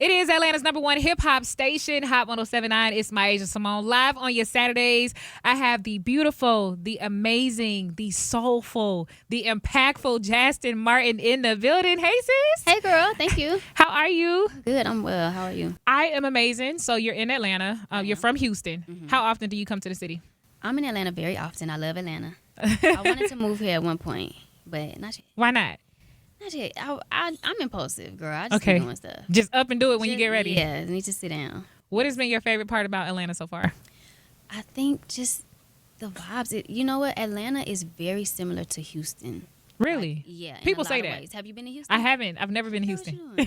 It is Atlanta's #1 hip hop station, Hot 1079. It's MiAsia Symone. Live on your Saturdays. I have the beautiful, the amazing, the soulful, the impactful Jastin Martin in the building. Hey, sis. Hey, girl. Thank you. How are you? Good. I'm well. How are you? I am amazing. So you're in Atlanta. You're from Houston. Mm-hmm. How often do you come to the city? I'm in Atlanta very often. I love Atlanta. I wanted to move here at one point, but not yet. Why not? Not yet. I'm impulsive, girl. I just be doing stuff. Just up and do it when you get ready. Yeah, I need to sit down. What has been your favorite part about Atlanta so far? I think just the vibes. You know what? Atlanta is very similar to Houston. Really? Like, yeah. People say that. Ways. Have you been to Houston? I haven't. I've never been to Houston. What you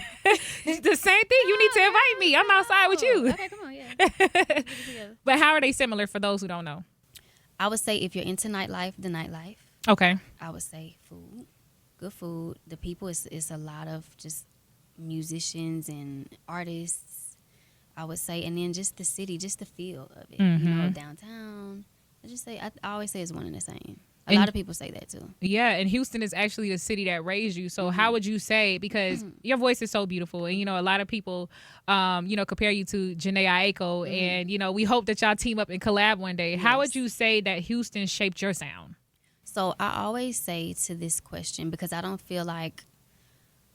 doing? The same thing. You need to invite me. I'm outside with you. Okay, come on. Yeah. But how are they similar for those who don't know? I would say if you're into nightlife, the nightlife. Okay. I would say food. Good food. The people is a lot of just musicians and artists, I would say, and then just the city, just the feel of it. Mm-hmm. You know, downtown. I always say it's one and the same. A And lot of people say that too. Yeah, and Houston is actually the city that raised you. So how would you say, because your voice is so beautiful, and a lot of people compare you to Janae Aiko, and we hope that y'all team up and collab one day. How would you say that Houston shaped your sound? So I always say to this question, because I don't feel like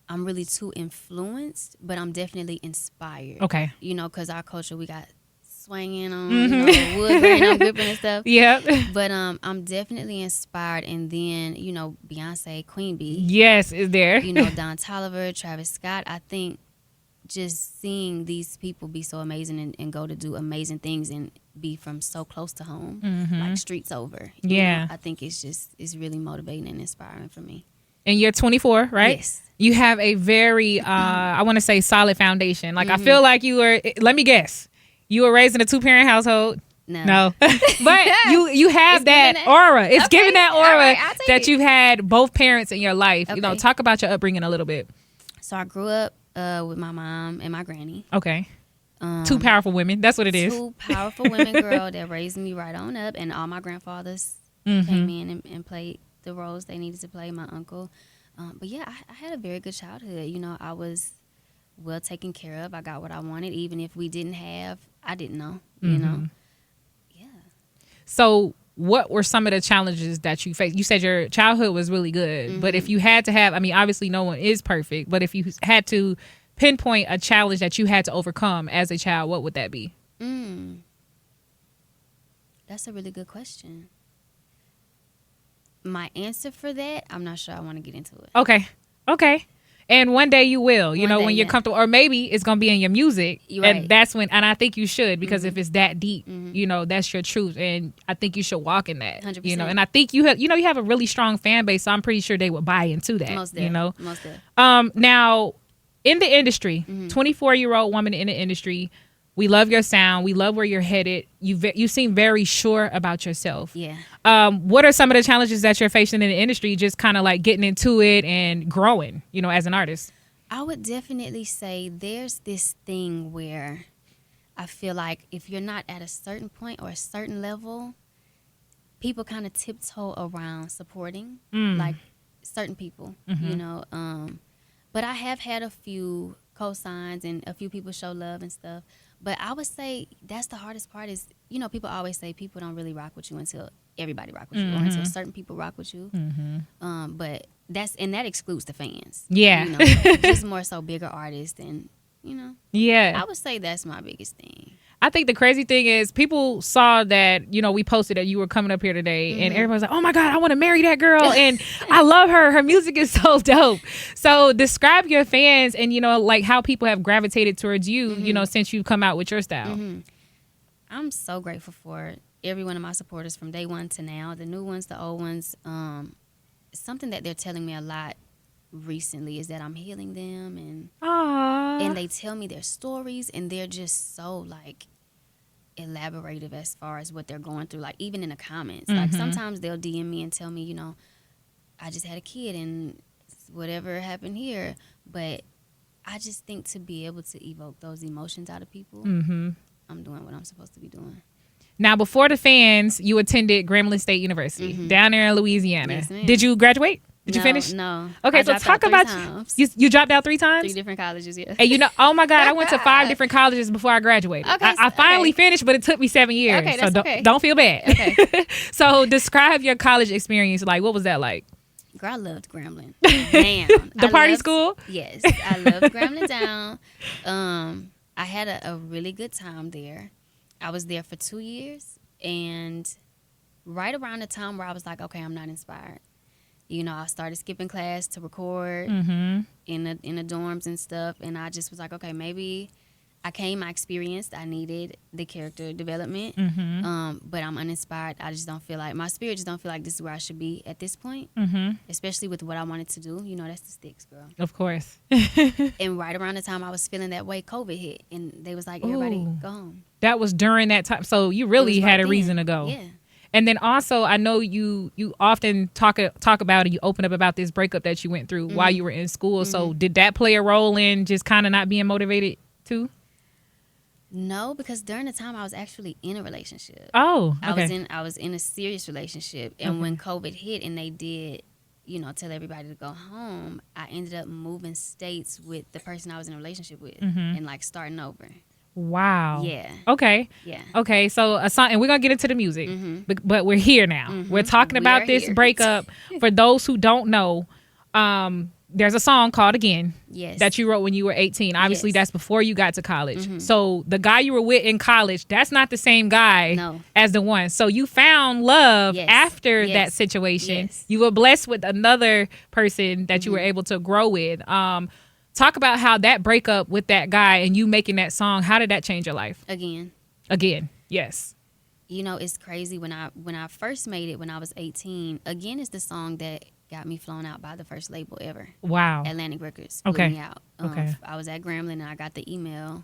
I'm really too influenced, but I'm definitely inspired. Okay. Because our culture, we got swinging on, wood grain on gripping and stuff. Yeah. But I'm definitely inspired. And then, Beyonce, Queen Bee. Yes, is there. Don Toliver, Travis Scott. I think just seeing these people be so amazing and go to do amazing things and be from so close to home, like streets over. Yeah. I think it's really motivating and inspiring for me. And you're 24, right? Yes. You have a very, I want to say, solid foundation. Like, I feel like you were, let me guess, you were raised in a 2-parent household. No. But you have that aura. It's giving that aura that you've had both parents in your life. Okay. Talk about your upbringing a little bit. So I grew up with my mom and my granny. Okay. Two powerful women. That's what it is. Two powerful women, girl, that raised me right on up. And all my grandfathers came in and played the roles they needed to play, my uncle. But yeah, I had a very good childhood. I was well taken care of. I got what I wanted. Even if we didn't have, I didn't know, Yeah. So what were some of the challenges that you faced? You said your childhood was really good, but if you had to have, obviously no one is perfect, but if you had to pinpoint a challenge that you had to overcome as a child, what would that be? That's a really good question. My answer for that, I'm not sure I want to get into it. Okay. And one day you will, One day, when you're comfortable, or maybe it's going to be in your music. You're right. And that's when, and I think you should, because if it's that deep, that's your truth. And I think you should walk in that, 100%. And I think you have a really strong fan base. So I'm pretty sure they would buy into that, Most definitely. Now in the industry, 24-year-old woman in the industry, we love your sound. We love where you're headed. You seem very sure about yourself. Yeah. What are some of the challenges that you're facing in the industry, just kind of like getting into it and growing, as an artist? I would definitely say there's this thing where I feel like if you're not at a certain point or a certain level, people kind of tiptoe around supporting, like certain people, But I have had a few cosigns and a few people show love and stuff. But I would say that's the hardest part is, people always say people don't really rock with you until everybody rock with you or until certain people rock with you. But that excludes the fans. Yeah. Just more so bigger artists and, Yeah. I would say that's my biggest thing. I think the crazy thing is people saw that, we posted that you were coming up here today and everybody's like, oh my God, I want to marry that girl. And I love her. Her music is so dope. So describe your fans and, like how people have gravitated towards you, since you've come out with your style. I'm so grateful for every one of my supporters from day one to now, the new ones, the old ones. Something that they're telling me a lot recently is that I'm healing them and they tell me their stories and they're just so like elaborative as far as what they're going through, like even in the comments. Like sometimes they'll DM me and tell me, I just had a kid and whatever happened here, but I just think to be able to evoke those emotions out of people, I'm doing what I'm supposed to be doing. Now, before the fans, you attended Grambling State University down there in Louisiana. Yes, ma'am. Did you graduate? Did you finish? No. Okay, so talk about you dropped out 3 times? 3 different colleges, yeah. And oh my God, I went to 5 different colleges before I graduated. Okay, I finally finised, but it took me 7 years. Okay, so that's don't feel bad. Okay. So describe your college experience. Like, what was that like? Girl, I loved Grambling. Damn. The party school? Yes. I loved Grambling down. I had a really good time there. I was there for 2 years. And right around the time where I was like, okay, I'm not inspired. You know, I started skipping class to record in the dorms and stuff. And I just was like, okay, maybe I experienced. I needed the character development, but I'm uninspired. I just don't feel like, my spirit just don't feel like this is where I should be at this point, especially with what I wanted to do. You know, that's the sticks, girl. Of course. And right around the time I was feeling that way, COVID hit, and they was like, everybody go home. That was during that time. So you really had a reason to go. Yeah. And then also, I know you often talk about and you open up about this breakup that you went through while you were in school. So did that play a role in just kind of not being motivated too? No, because during the time I was actually in a relationship. Oh, okay. I was in a serious relationship, and when COVID hit and they did, you know, tell everybody to go home, I ended up moving states with the person I was in a relationship with and like starting over. Wow. Yeah. Okay. Yeah. Okay. So a song, and we're gonna get into the music, but we're here now. We're talking about this breakup. For those who don't know, there's a song called Again that you wrote when you were 18. Obviously, that's before you got to college. So the guy you were with in college, that's not the same guy as the one. So you found love after that situation. You were blessed with another person that you were able to grow with. Talk about how that breakup with that guy and you making that song, how did that change your life? Again, yes. You know, it's crazy. When I first made it when I was 18, Again is the song that got me flown out by the first label ever. Wow. Atlantic Records flew me out. Okay. I was at Grambling and I got the email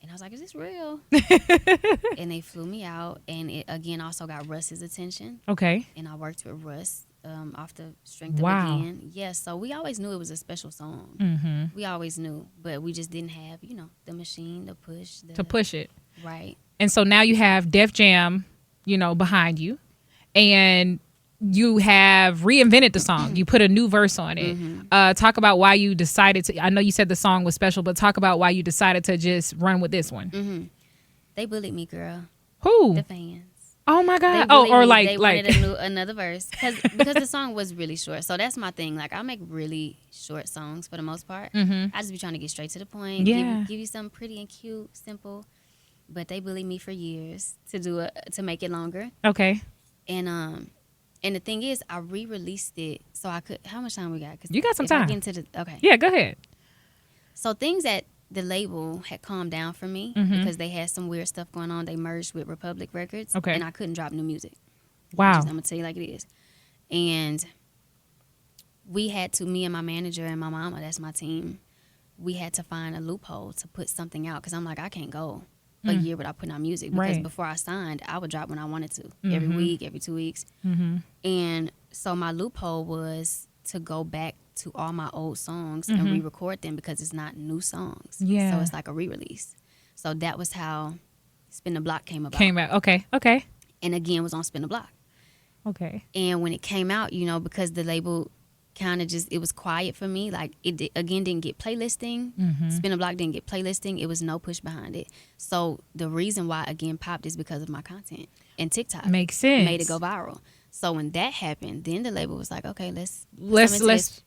and I was like, is this real? And they flew me out, and it again also got Russ's attention. Okay. And I worked with Russ off the strength of Again. Yes, so we always knew it was a special song. We always knew, but we just didn't have, you know, the machine to push it. Right. And so now you have Def Jam, you know, behind you, and you have reinvented the song. You put a new verse on it. Talk about why you decided to, I know you said the song was special, but talk about why you decided to just run with this one. They bullied me, girl. Who? The fans. Oh my God. They wanted another verse because the song was really short. So that's my thing. Like, I make really short songs for the most part. I just be trying to get straight to the point. Give you something pretty and cute, simple. But they bullied me for years to make it longer. Okay. And the thing is, I re-released it so I could. How much time we got? You got some time. Okay. Yeah, go ahead. So things that the label had calmed down for me because they had some weird stuff going on. They merged with Republic Records. Okay. And I couldn't drop new music. Wow. I'm gonna tell you like it is. And we had to, me and my manager and my mama, that's my team, we had to find a loophole to put something out because I'm like, I can't go a year without putting out music because before I signed, I would drop when I wanted to, every week, every 2 weeks. And so my loophole was to go back to all my old songs and re-record them because it's not new songs. Yeah. So it's like a re-release. So that was how Spin the Block came about. Okay. And Again was on Spin the Block. Okay. And when it came out, you know, because the label kind of just, it was quiet for me. Like, Again didn't get playlisting. Spin the Block didn't get playlisting. It was no push behind it. So the reason why Again popped is because of my content. And TikTok makes sense. Made it go viral. So when that happened, then the label was like, okay, let's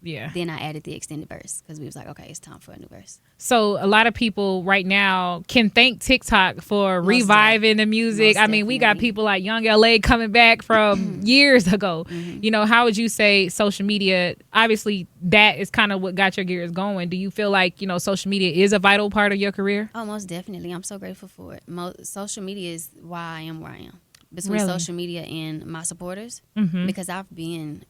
yeah. Then I added the extended verse because we was like, okay, it's time for a new verse. So a lot of people right now can thank TikTok for reviving the music. I mean, we got people like Young LA coming back from years ago. You know, how would you say social media, obviously that is kind of what got your gears going. Do you feel like, you know, social media is a vital part of your career? Oh, most definitely. I'm so grateful for it. Social media is why I am where I am. Between social media and my supporters, because I've been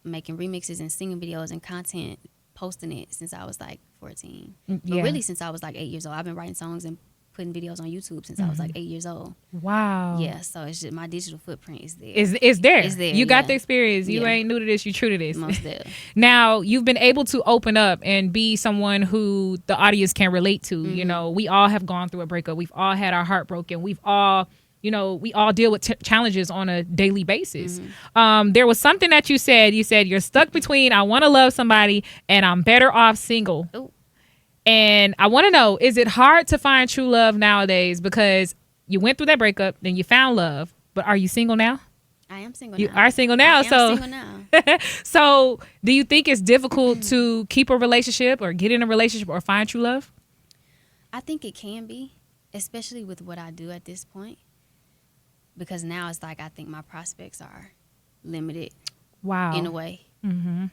making remixes and singing videos and content, posting it since I was like 14. But really since I was like 8 years old. I've been writing songs and putting videos on YouTube since I was like 8 years old. Wow. Yeah, so it's just my digital footprint is there. It's there. You got the experience. You ain't new to this. You true to this. Most definitely. Now, you've been able to open up and be someone who the audience can relate to. You know, we all have gone through a breakup. We've all had our heart broken. We've all we all deal with challenges on a daily basis. There was something that you said you're stuck between I want to love somebody and I'm better off single. Ooh. And I want to know, is it hard to find true love nowadays? Because you went through that breakup, then you found love, but are you single now? I am single You now. are single now. I am single now. So do you think it's difficult to keep a relationship or get in a relationship or find true love? I think it can be, especially with what I do at this point. Because now it's like I think my prospects are limited. Wow. In a way. Mm-hmm.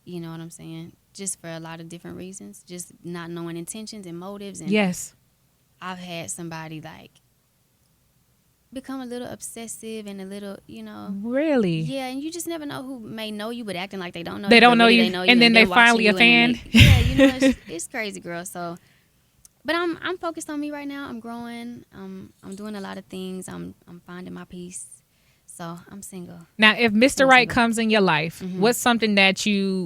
You know what I'm saying? Just for a lot of different reasons. Just not knowing intentions and motives. And Yes. I've had somebody like become a little obsessive and a little, Really? Yeah, and you just never know who may know you, but acting like they don't know you. They don't know really you, they know you, and then they they're watching finally a you, and fan. it's crazy, girl. So, but I'm focused on me right now. I'm growing. I'm doing a lot of things. I'm finding my peace. So I'm single. Now, if Mr. I'm Right single. comes in your life, what's something that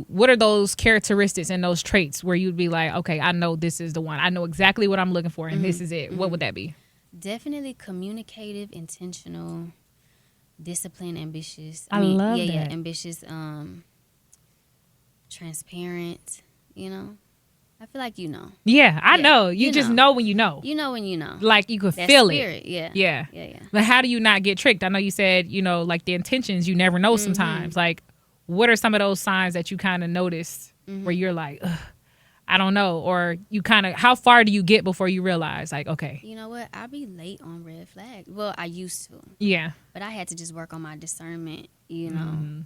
what are those characteristics and those traits where you'd be like, okay, I know this is the one. I know exactly what I'm looking for, and this is it. What would that be? Definitely communicative, intentional, disciplined, ambitious. I love yeah, that. ambitious, transparent. I feel like Yeah, I Yeah, know. You just know when you know. You know when you know. Like you could That feel spirit, it. yeah. Yeah. Yeah. But how do you not get tricked? I know you said, like the intentions, you never know sometimes. Like, what are some of those signs that you kind of noticed where you're like, ugh, I don't know? Or you kind of, how far do you get before you realize, like, okay. You know what? I'll be late on red flags. Well, I used to. Yeah. But I had to just work on my discernment, and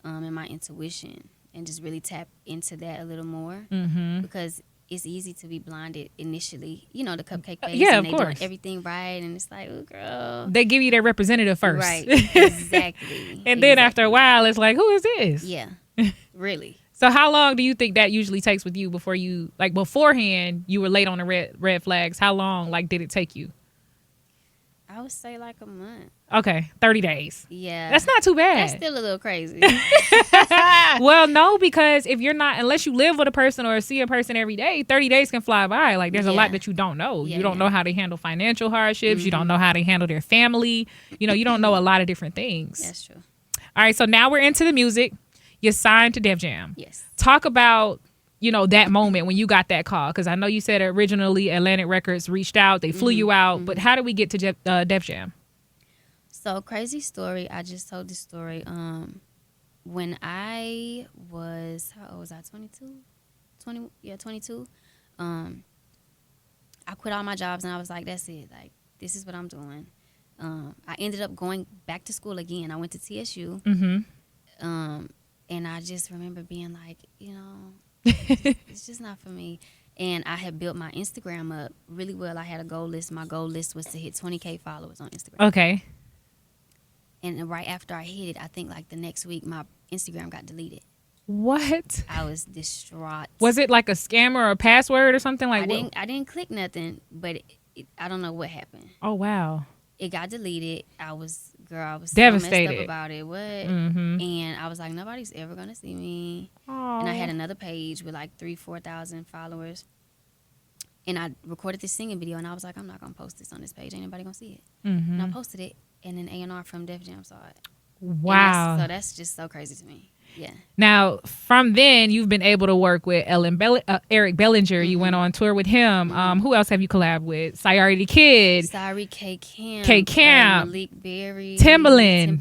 my intuition, and just really tap into that a little more. Because it's easy to be blinded initially, the cupcake face, yeah, and of they doing course. everything right, and it's like, oh, girl. They give you their representative first. Right, exactly. And then after a while, it's like, who is this? Yeah, really. So how long do you think that usually takes with you before you, like beforehand, you were late on the red flags? How long, like, did it take you? I would say like a month. Okay, 30 days. Yeah. That's not too bad. That's still a little crazy. Well, no, because if you're not, unless you live with a person or see a person every day, 30 days can fly by. Like, there's a lot that you don't know. Yeah, You don't know how they handle financial hardships. You don't know how they handle their family. You don't know a lot of different things. That's true. All right, so now we're into the music. You're signed to Def Jam. Yes. Talk about, that moment when you got that call. Because I know you said originally Atlantic Records reached out. They flew you out. But how did we get to Def Jam? So, crazy story. I just told this story. When I was, how old was I? 22? 22. I quit all my jobs and I was like, that's it. Like, this is what I'm doing. I ended up going back to school again. I went to TSU. And I just remember being like, it's just not for me. And I had built my Instagram up really well. I had a goal list. My goal list was to hit 20K followers on Instagram. Okay. And right after I hit it, I think like the next week, my Instagram got deleted. What? I was distraught. Was it like a scam or a password or something like that? I didn't click nothing, but I don't know what happened. Oh, wow. It got deleted. I was devastated so messed up about it. What? And I was like, nobody's ever gonna see me. Aww. And I had another page with like 4,000 followers. And I recorded this singing video, and I was like, I'm not gonna post this on this page. Ain't nobody gonna see it. And I posted it, and then A&R from Def Jam saw it. Wow. So that's just so crazy to me. Yeah. Now, from then, you've been able to work with Eric Bellinger. You went on tour with him. Who else have you collabed with? Sayari the Kid. Sorry, K Camp. K Camp. Malik Berry. Timbaland.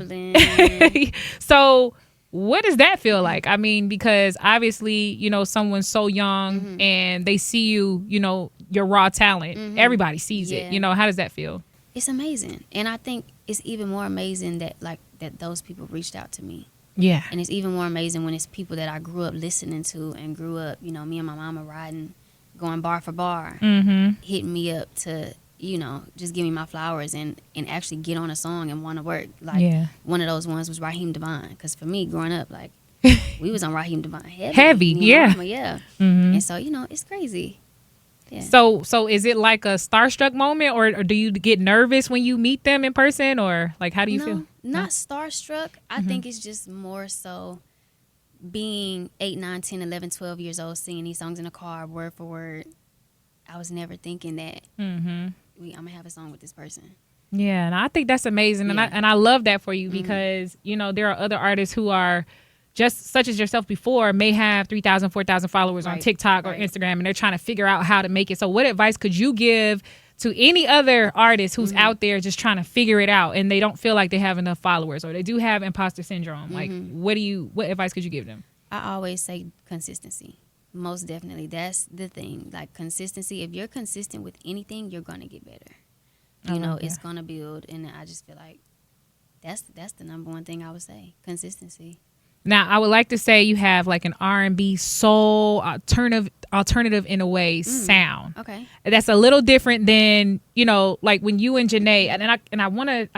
So what does that feel like? I mean, because obviously, someone's so young and they see you, your raw talent. Everybody sees it. How does that feel? It's amazing. And I think it's even more amazing that those people reached out to me. Yeah. And it's even more amazing when it's people that I grew up listening to and grew up, me and my mama riding, going bar for bar, hitting me up to, just give me my flowers and actually get on a song and want to work. Like, one of those ones was Raheem Devine. Because for me, growing up, like, we was on Raheem Devine heavy. Yeah. Mama, yeah. And so, it's crazy. Yeah. So is it like a starstruck moment, or do you get nervous when you meet them in person, or like how do you feel? Not starstruck. I think it's just more so being 8, 9, 10, 11, 12 years old, singing these songs in the car, word for word. I was never thinking that I'm gonna have a song with this person. Yeah, and I think that's amazing, Yeah. and I love that for you because there are other artists who are just such as yourself before may have 3,000, 4,000 followers on Right, TikTok or right. Instagram, and they're trying to figure out how to make it. So, what advice could you give to any other artist who's out there just trying to figure it out and they don't feel like they have enough followers or they do have imposter syndrome? Like, what advice could you give them? I always say consistency. Most definitely. That's the thing. Like consistency. If you're consistent with anything, you're going to get better. It's going to build. And I just feel like that's the number one thing I would say. Consistency. Now, I would like to say you have like an R&B soul alternative in a way sound. Okay. That's a little different than, like when you and Janae, and I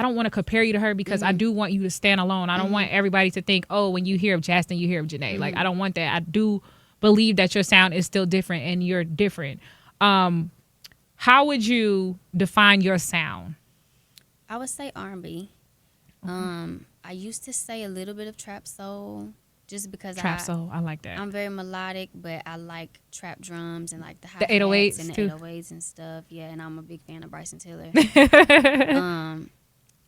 don't want to compare you to her because I do want you to stand alone. I don't want everybody to think, oh, when you hear of Jastin, you hear of Janae. Like, I don't want that. I do believe that your sound is still different and you're different. How would you define your sound? I would say R&B. I used to say a little bit of trap soul just because Trap soul, I like that. I'm very melodic, but I like trap drums and like the 808s and the too. 808s and stuff. Yeah, and I'm a big fan of Bryson Tiller.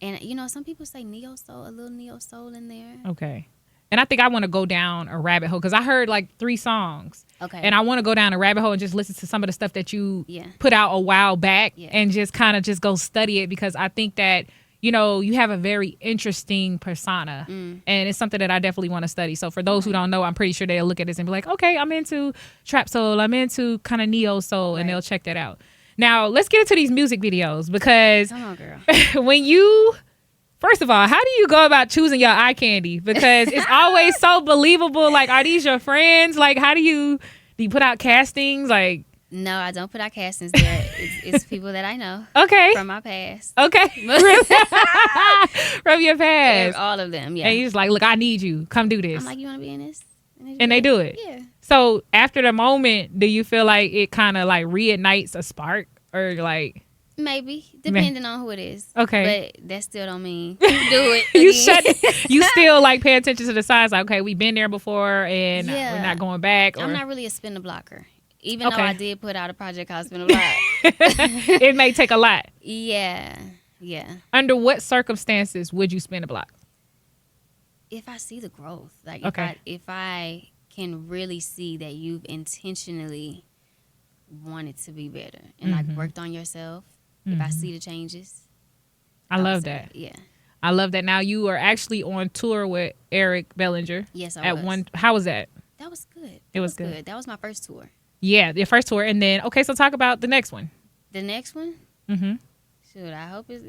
And some people say neo soul, a little neo soul in there. Okay. And I think I want to go down a rabbit hole because I heard like 3 songs. Okay. And I want to go down a rabbit hole and just listen to some of the stuff that you Yeah. put out a while back Yeah. and just kind of just go study it because I think that, you have a very interesting persona and it's something that I definitely want to study. So for those who don't know, I'm pretty sure they'll look at this and be like, okay, I'm into trap soul. I'm into kind of neo soul and they'll check that out. Now let's get into these music videos because Come on, girl. First of all, how do you go about choosing your eye candy? Because it's always so believable. Like, are these your friends? Like, how do you put out castings? Like, No, I don't put out castings there. It's people that I know okay, from my past. okay, from your past, All of them, yeah. and you're just like, look, I need you. Come do this, I'm like, you want to be in this? and they do it. Yeah. So after the moment, do you feel like it kind of like reignites a spark, or like? Maybe, depending on who it is. Okay. But that still don't mean do it. You still like pay attention to the signs. Like, okay, we've been there before, and Yeah. we're not going back. Or I'm not really a spin the blocker. Even though Okay. I did put out a project called Spin the Block. It may take a lot. Yeah. Under what circumstances would you spin a block? If I see the growth, like Okay. if I can really see that you've intentionally wanted to be better and like worked on yourself, if I see the changes. I would love say, that. Yeah. I love that. Now you are actually on tour with Eric Bellinger. Yes, I at was. one. How was that? That was good. It was good. That was my first tour. Yeah, your first tour, and then okay. So talk about the next one. The next one, shoot, I hope it's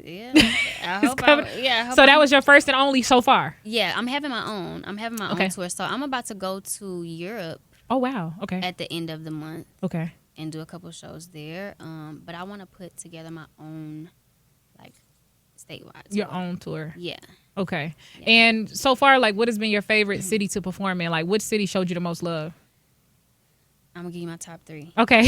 I hope coming. I hope So that was your first and only so far. Yeah, I'm having my own. I'm having my Okay. own tour. So I'm about to go to Europe Oh wow. Okay. at the end of the month Okay. and do a couple shows there. But I want to put together my own, like, statewide tour. Your own tour. Yeah. Okay. Yeah. And so far, like, what has been your favorite city to perform in? Like, which city showed you the most love? I'm going to give you my top 3. Okay.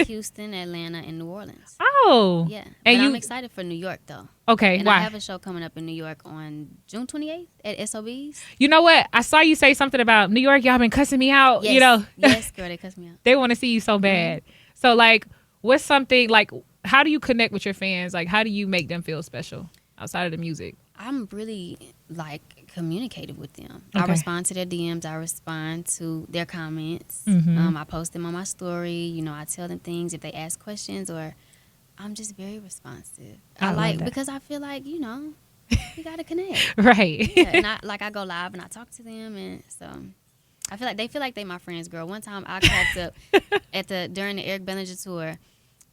Houston, Atlanta, and New Orleans. Oh. Yeah. And But you? I'm excited for New York, though. Okay. And Why? I have a show coming up in New York on June 28th at SOB's. You know what? I saw you say something about New York. Y'all been cussing me out. Yes. Yes, girl, they cuss me out. They want to see you so bad. So, like, what's something, like, how do you connect with your fans? Like, how do you make them feel special outside of the music? I'm really, like, communicative with them. Okay. I respond to their DMs. I respond to their comments. I post them on my story. I tell them things if they ask questions, or I'm just very responsive. I love that. Because I feel like, you got to connect. Right. Yeah, and I go live and I talk to them, and so I feel like they feel like they my friends, girl. One time I cracked up during the Eric Bellinger tour.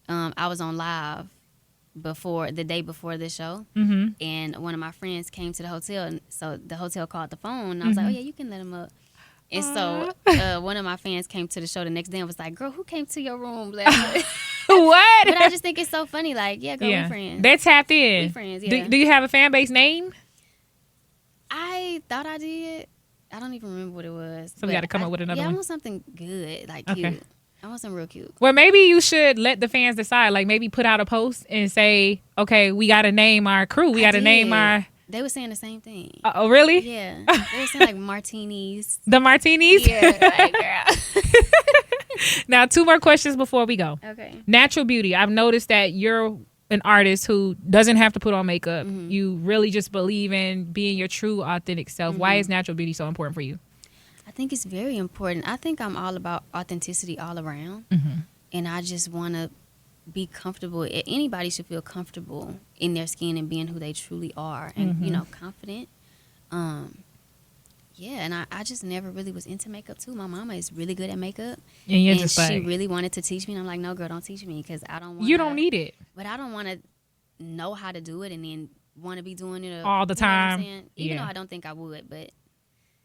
I was on live the day before the show, and one of my friends came to the hotel, and so the hotel called the phone, and I was like, oh yeah, you can let him up. And so one of my fans came to the show the next day and was like, girl, who came to your room last night? What? But I just think it's so funny, like, yeah, girl, we friends. They're tapped in. We friends, yeah. Do you have a fan base name? I thought I did. I don't even remember what it was. So we got to come up with another I one. want something good, like Okay. cute. I want something real cute. Well, maybe you should let the fans decide. Like, maybe put out a post and say, okay, we got to name our crew. We got to name our... They were saying the same thing. Oh, really? Yeah. They were saying, like, martinis. The martinis? Yeah, like, girl. Now, 2 more questions before we go. Okay. Natural beauty. I've noticed that you're an artist who doesn't have to put on makeup. You really just believe in being your true, authentic self. Why is natural beauty so important for you? I think it's very important. I think I'm all about authenticity all around. And I just want to be comfortable. Anybody should feel comfortable in their skin and being who they truly are and, you know, confident. Yeah, and I just never really was into makeup, too. My mama is really good at makeup. And you're and just she like, really wanted to teach me. And I'm like, no, girl, don't teach me because I don't want you don't need it. But I don't want to know how to do it and then want to be doing it all the time. Even though I don't think I would, but...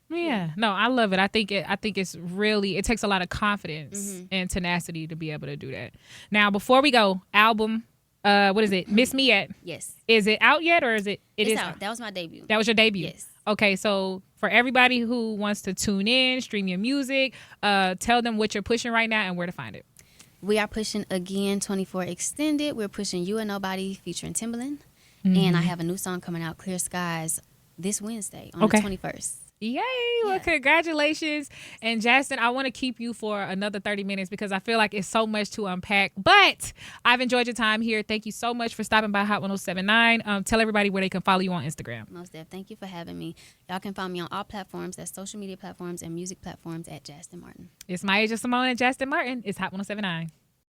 Yeah, no, I love it. I think it's really, it takes a lot of confidence and tenacity to be able to do that. Now, before we go, album, what is it? Miss Me At? Yes. Is it out yet, or is it? It's out. That was my debut. That was your debut. Yes. Okay, so for everybody who wants to tune in, stream your music, tell them what you're pushing right now and where to find it. We are pushing Again 24 Extended. We're pushing You and Nobody featuring Timbaland, and I have a new song coming out, Clear Skies, this Wednesday on the 21st. Yay. Well, congratulations. And Jastin, I want to keep you for another 30 minutes because I feel like it's so much to unpack. But I've enjoyed your time here. Thank you so much for stopping by Hot 1079. Tell everybody where they can follow you on Instagram. Most definitely. Thank you for having me. Y'all can find me on all platforms, that's social media platforms and music platforms at Jastin Martin. It's MiAsia Symone and Jastin Martin. It's Hot 1079.